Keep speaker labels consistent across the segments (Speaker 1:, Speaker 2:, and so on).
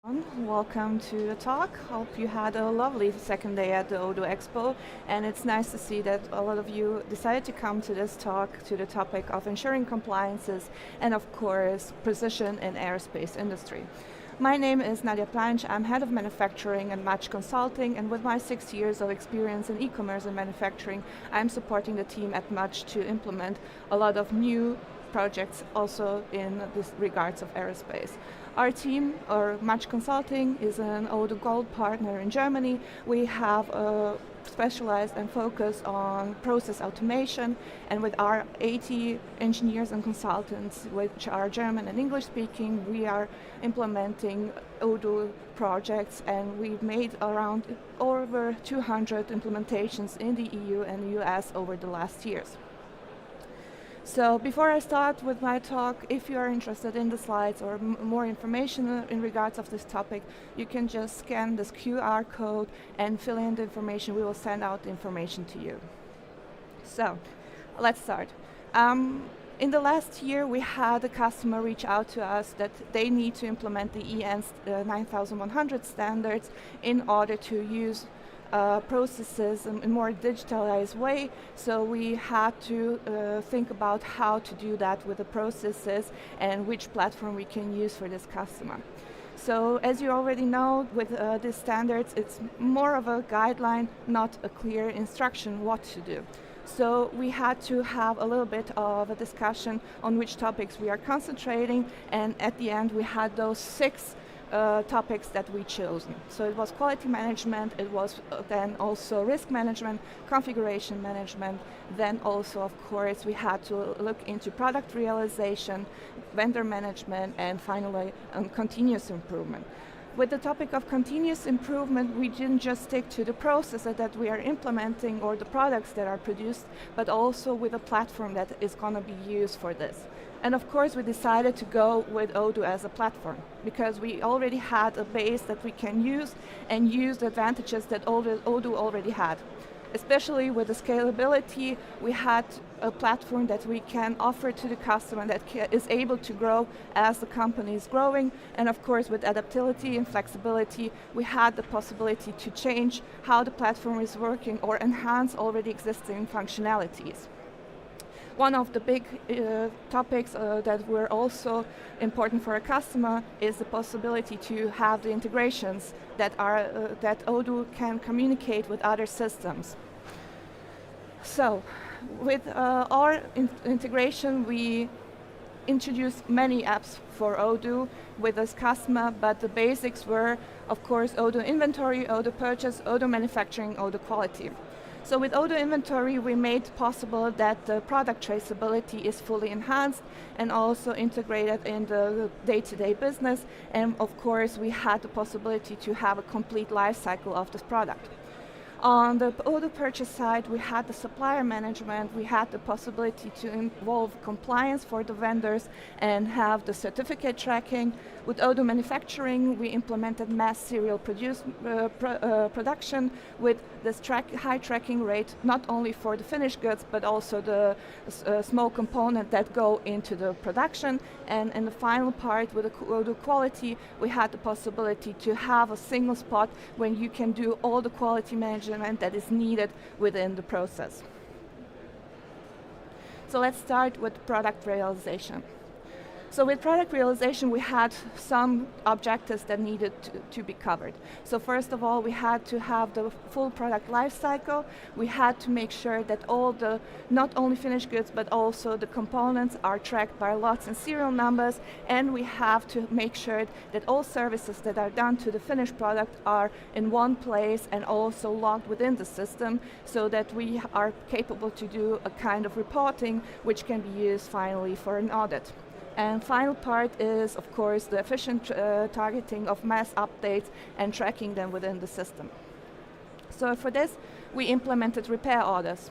Speaker 1: Welcome to the talk. Hope you had a lovely second day at the Odoo Expo, and it's nice to see that a lot of you decided to come to this talk to the topic of ensuring compliances and of course precision in aerospace industry. My name is Nadia Planch. I'm head of manufacturing and match consulting, and with my 6 years of experience in e-commerce and manufacturing, I'm supporting the team at Match to implement a lot of new projects also in this regards of aerospace. Our team, or Match Consulting, is an Odoo Gold partner in Germany. We have specialized and focused on process automation, and with our 80 engineers and consultants, which are German and English speaking, we are implementing Odoo projects, and we've made around over 200 implementations in the EU and US over the last years. So before I start with my talk, if you are interested in the slides or more information in regards of this topic, you can just scan this QR code and fill in the information. We will send out the information to you. So let's start. In the last year, we had a customer reach out to us that they need to implement the EN 9100 standards in order to use processes in a more digitalized way. So we had to think about how to do that with the processes and which platform we can use for this customer. So as you already know, with these standards, it's more of a guideline, not a clear instruction what to do. So we had to have a little bit of a discussion on which topics we are concentrating, and at the end we had those 6 topics that we chosen. So it was quality management, it was then also risk management, configuration management, then also of course we had to look into product realization, vendor management, and finally continuous improvement. With the topic of continuous improvement, we didn't just stick to the process that we are implementing or the products that are produced, but also with a platform that is going to be used for this. And of course, we decided to go with Odoo as a platform because we already had a base that we can use and use the advantages that Odoo already had. Especially with the scalability, we had a platform that we can offer to the customer that is able to grow as the company is growing. And of course, with adaptability and flexibility, we had the possibility to change how the platform is working or enhance already existing functionalities. One of the big topics that were also important for a customer is the possibility to have the integrations that Odoo can communicate with other systems. So, with our integration, we introduced many apps for Odoo with this customer, but the basics were, of course, Odoo Inventory, Odoo Purchase, Odoo Manufacturing, Odoo Quality. So with Odoo Inventory, we made possible that the product traceability is fully enhanced and also integrated in the day-to-day business. And of course, we had the possibility to have a complete life cycle of this product. On the Odoo Purchase side, we had the supplier management, we had the possibility to involve compliance for the vendors and have the certificate tracking. With Odoo Manufacturing, we implemented mass serial production with this high tracking rate, not only for the finished goods, but also the small components that go into the production. And in the final part, with the Odoo Quality, we had the possibility to have a single spot when you can do all the quality management that is needed within the process. So let's start with product realization. So with product realization, we had some objectives that needed to be covered. So first of all, we had to have the full product life cycle. We had to make sure that all the, not only finished goods, but also the components are tracked by lots and serial numbers. And we have to make sure that all services that are done to the finished product are in one place and also logged within the system so that we are capable to do a kind of reporting which can be used finally for an audit. And final part is, of course, the efficient targeting of mass updates and tracking them within the system. So for this, we implemented repair orders.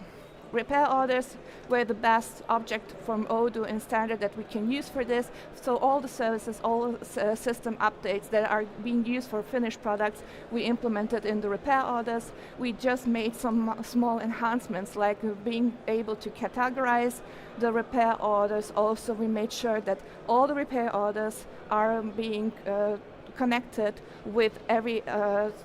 Speaker 1: Repair orders were the best object from Odoo and standard that we can use for this. So all the services, all system updates that are being used for finished products, we implemented in the repair orders. We just made some small enhancements, like being able to categorize the repair orders. Also, we made sure that all the repair orders are being connected with every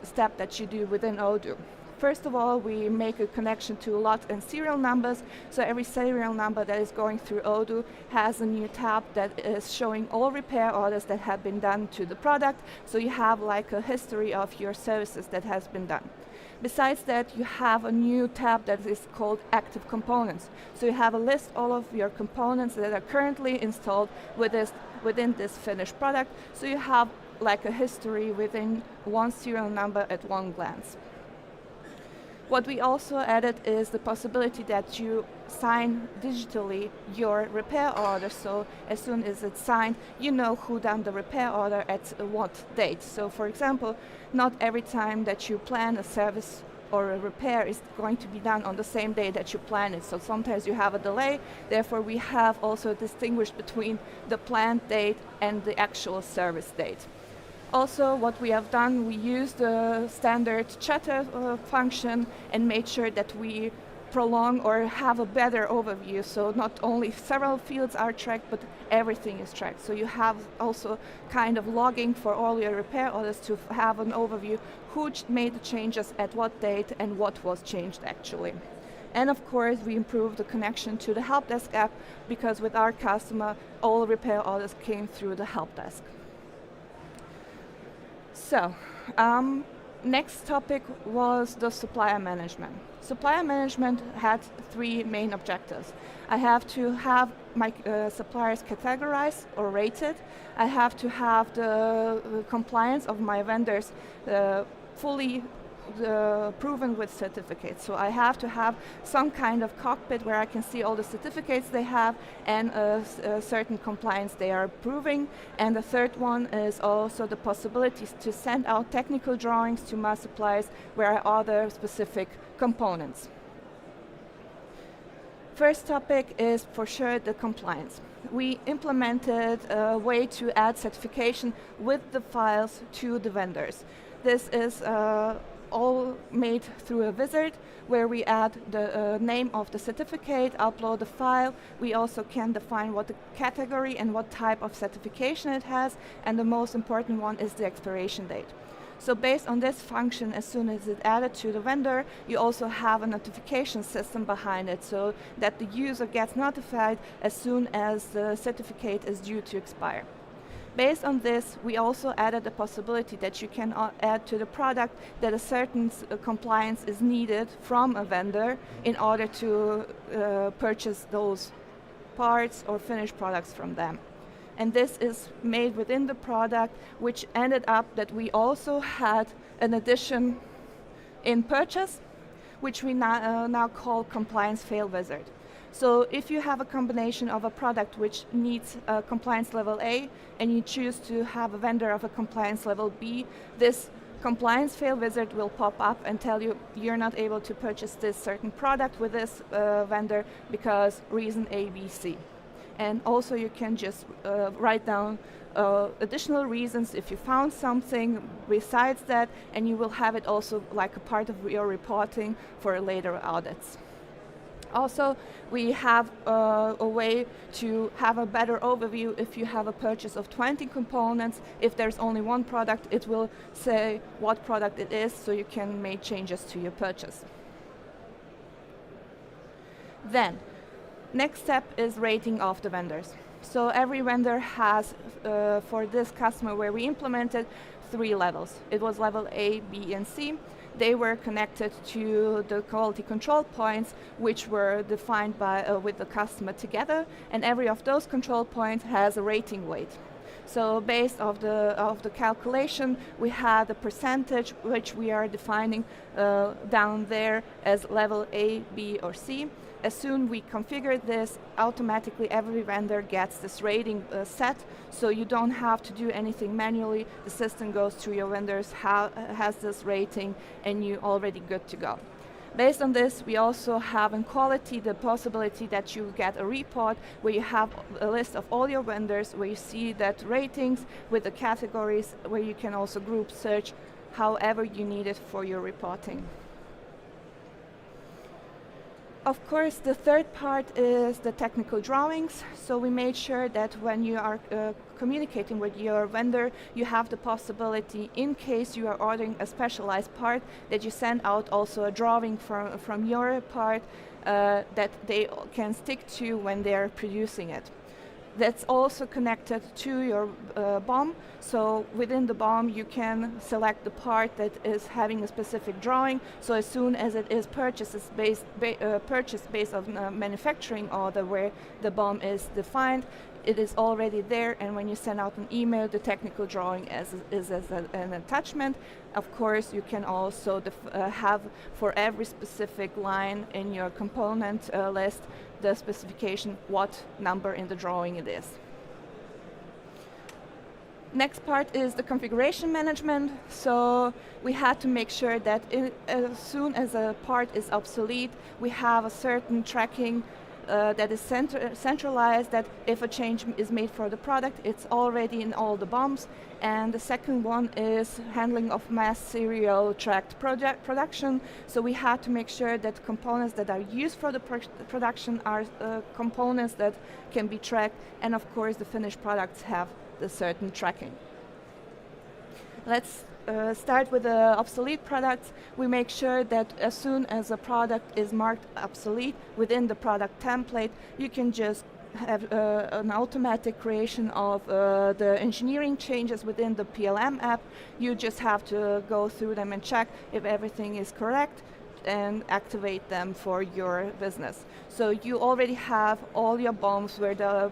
Speaker 1: step that you do within Odoo. First of all, we make a connection to lot and serial numbers. So every serial number that is going through Odoo has a new tab that is showing all repair orders that have been done to the product. So you have like a history of your services that has been done. Besides that, you have a new tab that is called Active Components. So you have a list all of your components that are currently installed within this finished product. So you have like a history within one serial number at one glance. What we also added is the possibility that you sign digitally your repair order. So as soon as it's signed, you know who done the repair order at what date. So for example, not every time that you plan a service or a repair is going to be done on the same day that you plan it. So sometimes you have a delay. Therefore, we have also distinguished between the planned date and the actual service date. Also, what we have done, we used the standard chatter function and made sure that we prolong or have a better overview. So not only several fields are tracked, but everything is tracked. So you have also kind of logging for all your repair orders to have an overview who made the changes at what date and what was changed actually. And of course, we improved the connection to the help desk app because with our customer, all repair orders came through the help desk. So, next topic was the supplier management. Supplier management had three main objectives. I have to have my suppliers categorized or rated. I have to have the compliance of my vendors fully proven with certificates. So I have to have some kind of cockpit where I can see all the certificates they have and a certain compliance they are proving. And the third one is also the possibility to send out technical drawings to my suppliers where I order specific components. First topic is for sure the compliance. We implemented a way to add certification with the files to the vendors. This is all made through a wizard where we add the name of the certificate, upload the file. We also can define what the category and what type of certification it has, and the most important one is the expiration date. So based on this function, as soon as it's added to the vendor, you also have a notification system behind it so that the user gets notified as soon as the certificate is due to expire. Based on this, we also added the possibility that you can add to the product that a certain compliance is needed from a vendor in order to purchase those parts or finished products from them. And this is made within the product, which ended up that we also had an addition in purchase, which we now call Compliance Fail Wizard. So if you have a combination of a product which needs a compliance level A and you choose to have a vendor of a compliance level B, this compliance fail wizard will pop up and tell you you're not able to purchase this certain product with this vendor because reason A, B, C. And also you can just write down additional reasons if you found something besides that, and you will have it also like a part of your reporting for later audits. Also, we have a way to have a better overview if you have a purchase of 20 components. If there's only one product, it will say what product it is, so you can make changes to your purchase. Then, next step is rating of the vendors. So every vendor has, for this customer where we implemented, 3 levels. It was level A, B, and C. They were connected to the quality control points, which were defined by, with the customer together, and every of those control points has a rating weight. So based of the calculation, we had a percentage which we are defining down there as level A, B, or C. As soon we configure this, automatically every vendor gets this rating set, so you don't have to do anything manually. The system goes through your vendors, has this rating, and you're already good to go. Based on this, we also have in quality the possibility that you get a report where you have a list of all your vendors, where you see that ratings with the categories, where you can also group search however you need it for your reporting. Of course, the third part is the technical drawings. So we made sure that when you are communicating with your vendor, you have the possibility, in case you are ordering a specialized part, that you send out also a drawing from your part that they can stick to when they're producing it. That's also connected to your BOM. So within the BOM, you can select the part that is having a specific drawing. So as soon as it is purchased based on manufacturing order where the BOM is defined, it is already there. And when you send out an email, the technical drawing is as an attachment. Of course, you can also have for every specific line in your component list the specification, what number in the drawing it is. Next part is the configuration management. So we had to make sure that as soon as a part is obsolete, we have a certain tracking that is centralized, that if a change is made for the product, it's already in all the BOMs. And the second one is handling of mass serial tracked production. So we had to make sure that components that are used for the production are components that can be tracked, and of course the finished products have the certain tracking. Let's start with the obsolete products. We make sure that as soon as a product is marked obsolete within the product template, you can just have an automatic creation of the engineering changes within the PLM app. You just have to go through them and check if everything is correct and activate them for your business. So you already have all your BOMs where the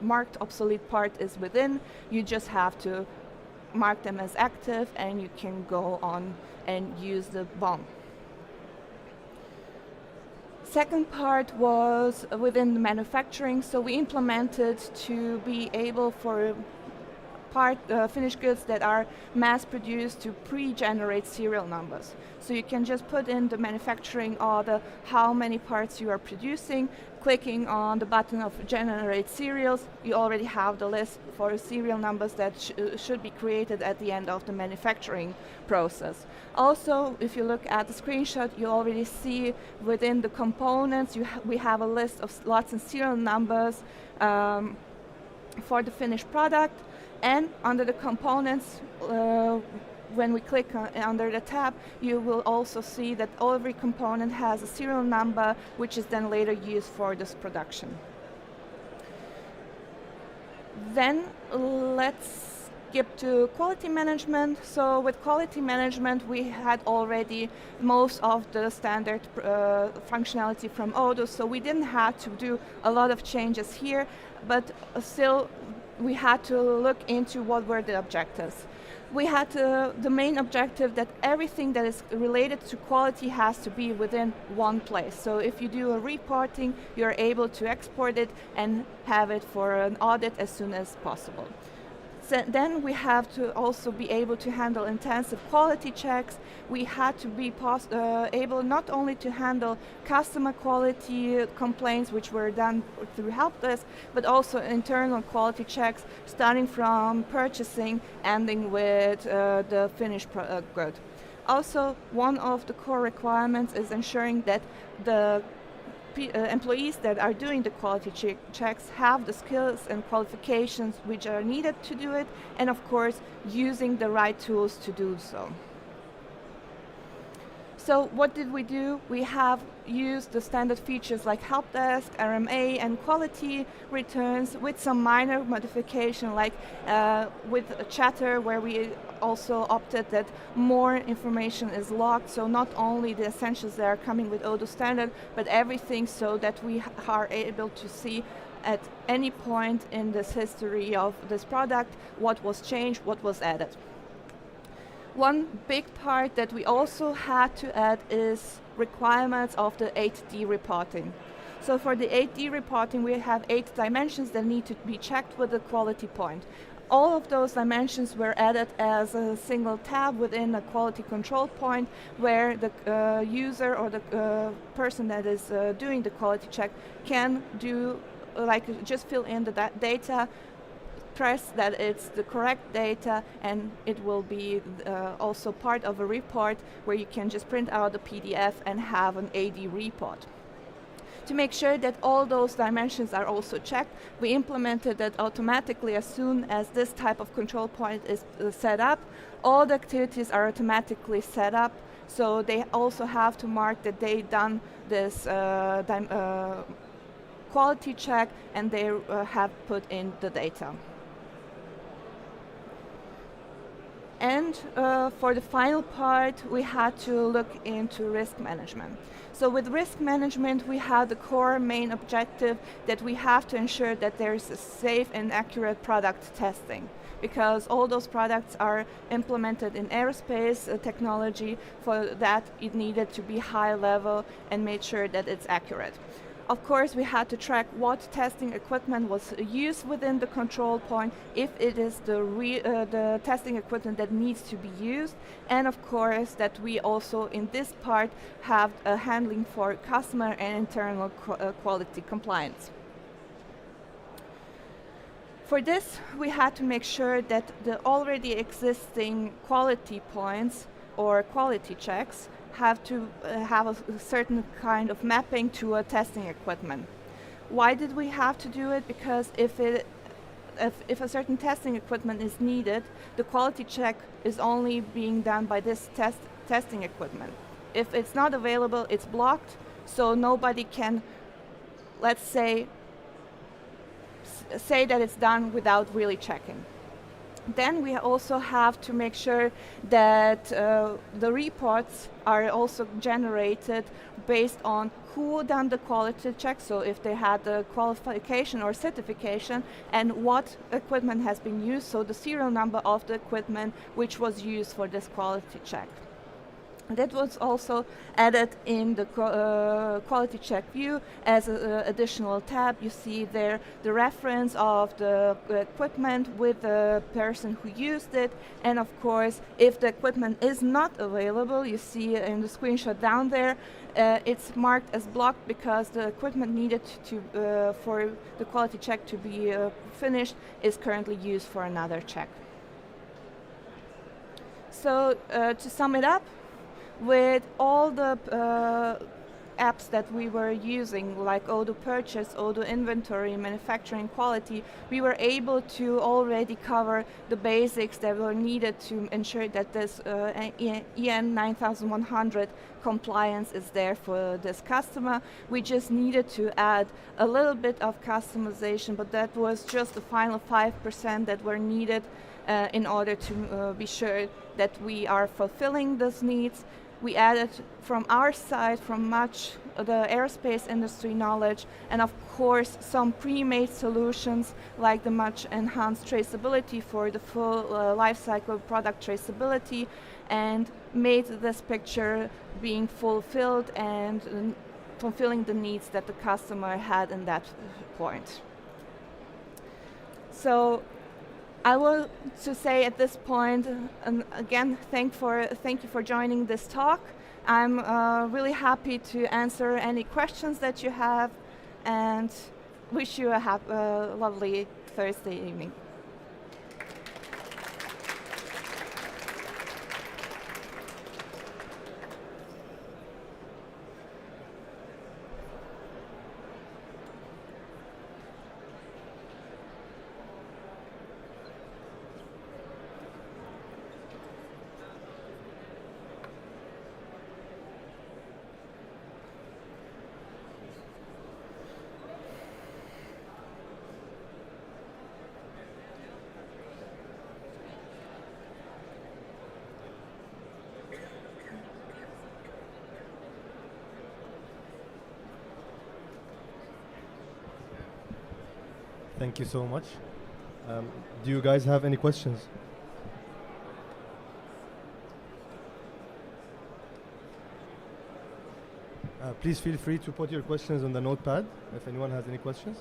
Speaker 1: marked obsolete part is within. You just have to mark them as active and you can go on and use the BOM. Second part was within the manufacturing, so we implemented to be able for finished goods that are mass produced to pre-generate serial numbers. So you can just put in the manufacturing order how many parts you are producing. Clicking on the button of generate serials, you already have the list for serial numbers that should be created at the end of the manufacturing process. Also, if you look at the screenshot, you already see within the components, we have a list of slots and serial numbers for the finished product. And under the components, when we click under the tab, you will also see that every component has a serial number, which is then later used for this production. Then let's skip to quality management. So with quality management, we had already most of the standard functionality from Odoo, so we didn't have to do a lot of changes here, but still we had to look into what were the objectives. We had the main objective that everything that is related to quality has to be within one place. So if you do a reporting, you're able to export it and have it for an audit as soon as possible. So then we have to also be able to handle intensive quality checks. We had to be able not only to handle customer quality complaints, which were done through help desk, but also internal quality checks, starting from purchasing, ending with the finished good. Also, one of the core requirements is ensuring that the employees that are doing the quality checks have the skills and qualifications which are needed to do it, and of course using the right tools to do so. So what did we do? We have used the standard features like help desk, RMA, and quality returns with some minor modification, like with a chatter, where we also opted that more information is logged, so not only the essentials that are coming with Odoo standard, but everything, so that we are able to see at any point in this history of this product what was changed, what was added. One big part that we also had to add is requirements of the 8D reporting. So for the 8D reporting, we have 8 dimensions that need to be checked with the quality point. All of those dimensions were added as a single tab within a quality control point, where the user or the person that is doing the quality check can do, like, just fill in the data, press that it's the correct data, and it will be also part of a report where you can just print out the PDF and have an AD report. To make sure that all those dimensions are also checked, we implemented that automatically as soon as this type of control point is set up. All the activities are automatically set up, so they also have to mark that they done this quality check and they have put in the data. And for the final part, we had to look into risk management. So with risk management, we had the core main objective that we have to ensure that there's a safe and accurate product testing, because all those products are implemented in aerospace technology. For that, it needed to be high level and made sure that it's accurate. Of course, we had to track what testing equipment was used within the control point, if it is the testing equipment that needs to be used, and of course that we also in this part have a handling for customer and internal quality compliance. For this, we had to make sure that the already existing quality points or quality checks have to have a certain kind of mapping to a testing equipment. Why did we have to do it? Because if a certain testing equipment is needed, the quality check is only being done by this testing equipment. If it's not available, it's blocked, so nobody can, let's say that it's done without really checking. Then we also have to make sure that the reports are also generated based on who done the quality check, so if they had the qualification or certification, and what equipment has been used, so the serial number of the equipment which was used for this quality check. That was also added in the quality check view as an additional tab. You see there the reference of the equipment with the person who used it, and of course if the equipment is not available, you see in the screenshot down there, it's marked as blocked because the equipment needed to for the quality check to be finished is currently used for another check. So to sum it up, with all the apps that we were using, like Odoo Purchase, Odoo Inventory, Manufacturing Quality, we were able to already cover the basics that were needed to ensure that this EN 9100 compliance is there for this customer. We just needed to add a little bit of customization, but that was just the final 5% that were needed in order to be sure that we are fulfilling those needs. We added from our side, from much the aerospace industry knowledge, and of course some pre-made solutions like the much enhanced traceability for the full lifecycle product traceability, and made this picture being fulfilled and fulfilling the needs that the customer had in that point. So I will to say at this point, again, thank you for joining this talk. I'm really happy to answer any questions that you have, and wish you a lovely Thursday evening.
Speaker 2: Thank you so much. Do you guys have any questions? Please feel free to put your questions on the notepad if anyone has any questions.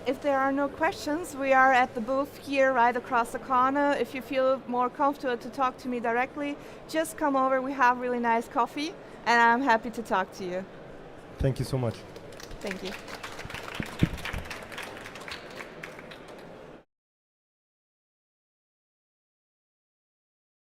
Speaker 1: If there are no questions, we are at the booth here right across the corner. If you feel more comfortable to talk to me directly, just come over. We have really nice coffee, and I'm happy to talk to you.
Speaker 2: Thank you so much.
Speaker 1: Thank you.